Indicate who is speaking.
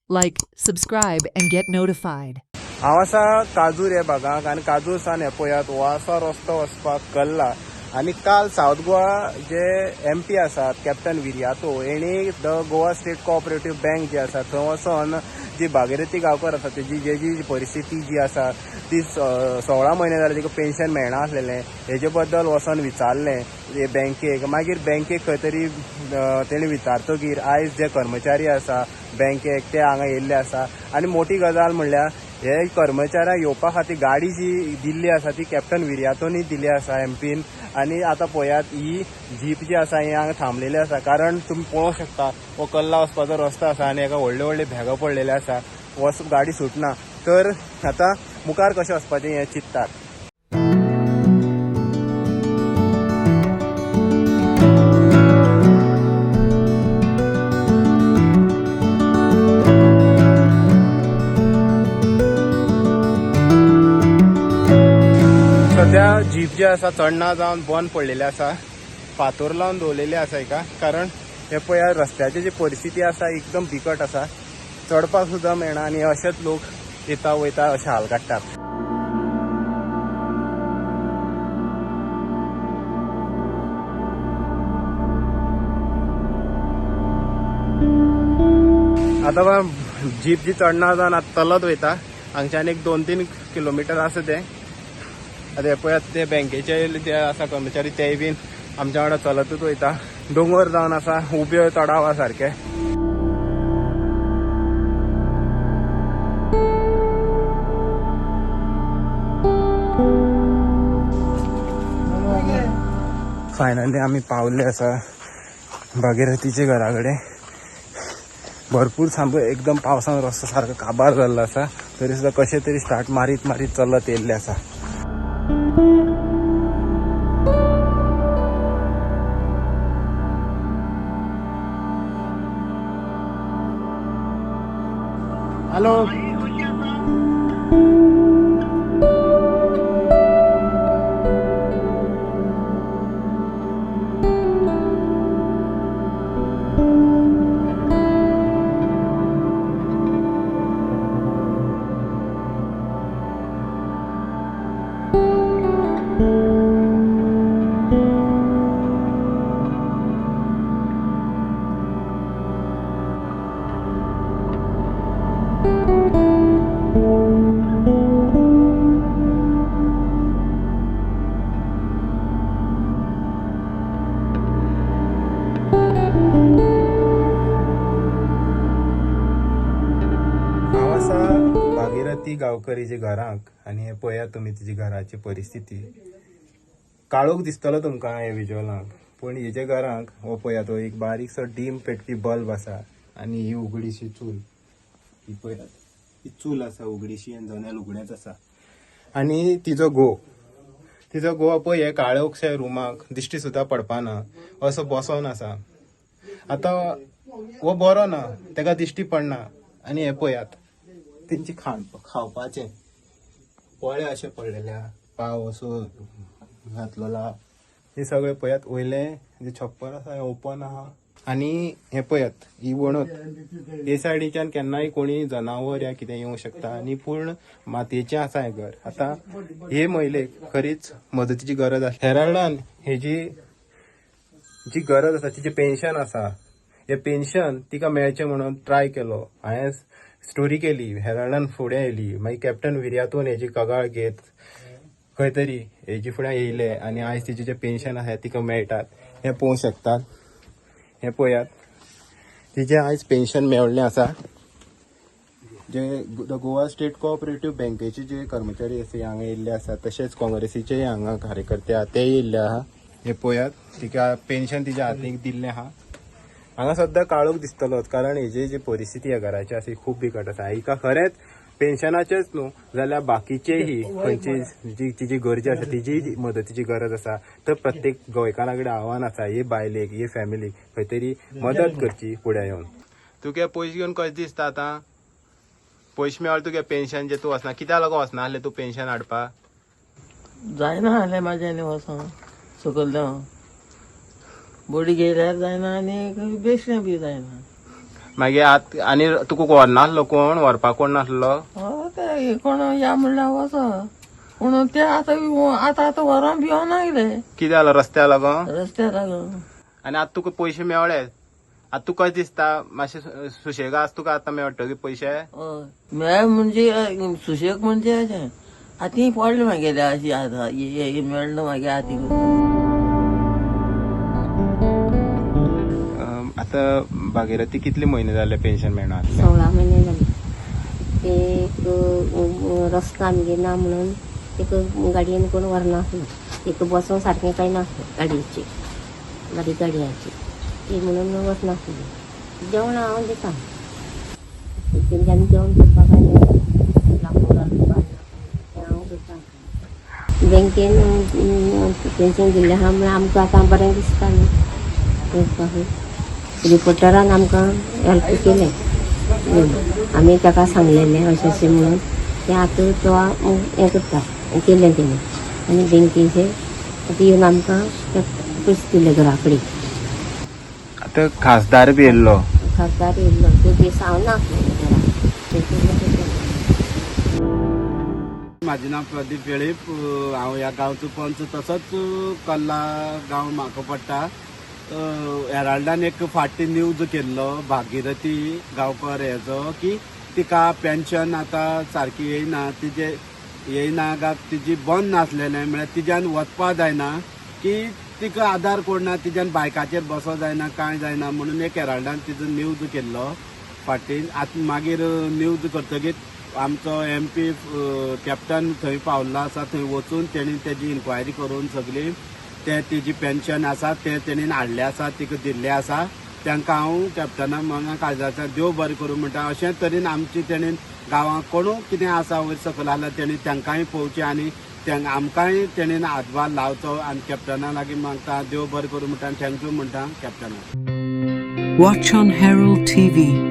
Speaker 1: Like, subscribe, and get notified.
Speaker 2: हांव आसा काजूर ह्या भागांक आनी काजूर सान हे पळयात हो आसा रस्तो वचपाक कल्ला आनी काल सावथ गोवा जे MP आसात कॅप्टन विर्यातो हेणी the Goa state cooperative bank जी आसा थंय वचोन जी भागीरथी गांवकार आसा तेजी जी परिस्थिती जी आसा ती 16 म्हयने जाले तिका पेन्शन मेळना आसलेलें हेजे बद्दल वचोन विचारलें हे बँकेक मागीर बँकेक खंय तरी तेणी विचारतकीर आयज जे कर्मचारी आसा बँकेक ते हांगा येयल्ले आसा आनी मोठी गजाल म्हणल्यार हे कर्मचाऱ्यांक येवपा खातीर गाडी जी दिल्ली आसा ती कॅप्टन विर्यातोनी दिल्ली आसा MPन आनी आतां पळयात ही जीप जी आसा ही हांगा थांबलेली आसा कारण तुमी पळोवंक शकता हो कल्ला वचपाचो रस्तो आसा आनी हाका व्हडले व्हडले भेगा पडलेले आसा गाडी सुटना तर आतां मुखार कशें वचपाचें हें चिंततात. सध्या जीप जी आसा चडना जावन बंद पडलेली आसा फातर लावन दवरलेली आसा हेका कारण हे पळया रस्त्याची जी परिस्थिती आसा एकदम बिकट आसा चडपाक सुद्दां मेळना आनी अशेच लोक येता वयता अशे हाल काडटात. आतां जीप जी चडना जावन आतां चलत वयता हांगच्यान एक 2-3 किलोमिटर आसा तें आतां हे पळयात ते बँकेचे जे आसा कर्मचारी तेय बीन आमच्या वांगडा चलतूच वयता दोंगर जावन आसा उबे चडाव आसा सारके. फायनली आमी पावले आसा भागीरथीचे घरा कडेन. भरपूर सामको एकदम पावसान रस्तो सारको काबार जाल्लो आसा तरी सुद्दां कशें तरी स्टार्ट मारीत मारीत चलत येयल्ले आसा. हॅलो भागीरथी गांवकरीचे घरांक आनी हे पळयात तुमी तिची घराची परिस्थिती काळोख दिसतलो तुमकां हे विज्युअलांक पूण हेजे घरांक हो पळयात हो एक बारीकसो डीम पेटपी बल्ब आसा आनी ही उगडीशी चूल ही पळयात ही चूल आसा उगडीशी आनी जनेल उगडेंच आसा आनी तिजो घो पळय हे काळोखशे रुमाक दिश्टी सुद्दां पडपाना असो बसोन आसा. आतां हो बरो ना तेका दिश्टी पडना आनी हे पळयात तेंची खावपाचें पळे अशें पडलेले पाव असो घातलेला हे सगळे पळयात वयले जे छप्पर आसा हे ओपन आहा आनी हे पळयात ही वणत हे सायडीच्यान केन्नाय कोणी जनावर या कितें येवंक शकता आनी पूर्ण मातयेचें आसा हें घर. आतां हे महिलेक खरीच मदतीची गरज आसा. हेराल्डान हेजी जी गरज आसा तिचे पेन्शन आसा हे पेन्शन तिका मेळचें म्हणून ट्राय केलो. हांवें स्टोरी केली हेराल्डान फुडें येयली मागीर कॅप्टन विर्यातोन हेजी कागाळ घेत खंय तरी हेजी फुडें येयले आनी आयज तिचे जे पेन्शन आसा तिका मेळटात हे पळोवंक शकतात. हे पळयात तिचे आयज पेन्शन मेळ्ळें आसा. जे द गोवा स्टेट कोऑपरेटीव बँकेचे जे कर्मचारी आसा हांगा येयल्ले आसा तशेंच काँग्रेसीचे हांगा कार्यकर्ते आहा ते येयल्ले आहा. हे पळयात तिका पेन्शन तिच्या हातीक दिल्लें आहा. हांगा सद्दां काळोख दिसतलोच कारण हेजी जी परिस्थिती ह्या घराची आसा ही खूब बिकट आसा. हिका खरेंच पेन्शनाचेच न्हू जाल्यार बाकीचेही खंयची जी तिची गरज आसा तिजी मदतीची गरज आसा तर प्रत्येक गोंयकारा कडेन आव्हान आसा हे बायलेक हे फॅमिलीक खंय तरी मदत करची फुडें येवन. तुगे पयशे घेवन कशें दिसता आतां पयशे मेळ्ळे तुगे पेन्शन जे तूं वचना कित्याक लागून वचना आहलें तूं पेन्शन हाडपाक
Speaker 3: जायना आहलें म्हाज्यानी वचोन सकयल देंव बडी घेयल्यार जायना आनी बेश्टें बी जायना
Speaker 2: मागीर आनी तुका व्हरनासलो कोण व्हरपाक कोण नासलो
Speaker 3: ते कोण या म्हणल्यार वचो पूण ते आतां व्हरोन भिवोन आयले
Speaker 2: कितें जालो रस्त्याक लागून
Speaker 3: रस्त्याक लागून
Speaker 2: आनी आतां तुका पयशे मेवळे आतां तुका कशें दिसता मातशें सुशेग आसा तुका आतां मेवतकीर पयशे
Speaker 3: हय मेळ म्हणजे सुशेग म्हणजे अशें आती पडले मागेले अशी आतां मेळना मागीर आती
Speaker 2: आतां भागीरथी कितले म्हयने जाले पेन्शन मेळना
Speaker 4: 16 महिने झाले ते एक रस्तो आमगे ना म्हणून एक गाडयेन कोण व्हरनासलो एक बसोन सारकें कांय नासलें गाडयेची गाडयाची ती म्हणून वचनासली जेवण हांव दिता तेंच्यांनी जेवण करपाक हांव करता बँकेन पेन्शन दिल्लें आहा म्हळ्यार आमकां आतां बरें दिसता न्ही करपाक रिपोर्टरान आमकां हेल्प केलें आमी ताका सांगलेलें अशें अशें म्हणून तें आतां तो हें करता केलें तेणें आनी बँकेचे आतां येवन आमकां पयशे दिले घरा कडेन
Speaker 2: आतां खासदार बी येयल्लो
Speaker 4: खासदार येयल्लो तो दीस हांव ना
Speaker 5: माझे नाव प्रदीप वेळीप हांव ह्या गांवचो पंच तसोच कल्ला गांव म्हाका पडटा हेराल्डान एक फाटी न्यूज केल्लो भागीरथी गांवकार हेजो की तिका पेन्शन आतां सारकी येयना तिजे येयना गा तिजी बंद नासलेलें म्हळ्यार तिज्यान वचपा जायना की तिका आधार कोण ना तिज्यान बायकाचेर बसो जायना कांय जायना म्हणून एक हेराल्डान तिजो न्यूज केल्लो फाटीन आतां मागीर न्यूज करतकीर आमचो MP कॅप्टन थंय पावल्लो आसा थंय वचून तेणी तेजी इन्क्वायरी करून सगळी ते तिजी पेन्शन आसा ते तेणीन हाडले आसा तिका दिल्ले आसा तांकां हांव कॅप्टना मना काळजाचा देव बरें करूं म्हणटा अशें तरेन आमची तेणीन गांवांत कोणू कितें आसा वयर सकयल आसल्यार तेणी तांकांय पळोवचें आनी आमकांय तेणीन हातभार लावचो आनी कॅप्टना लागीं म्हाका देव बरें करूं म्हणटा आनी थँक्यू म्हणटा कॅप्टनाक
Speaker 1: Watch on Herald TV.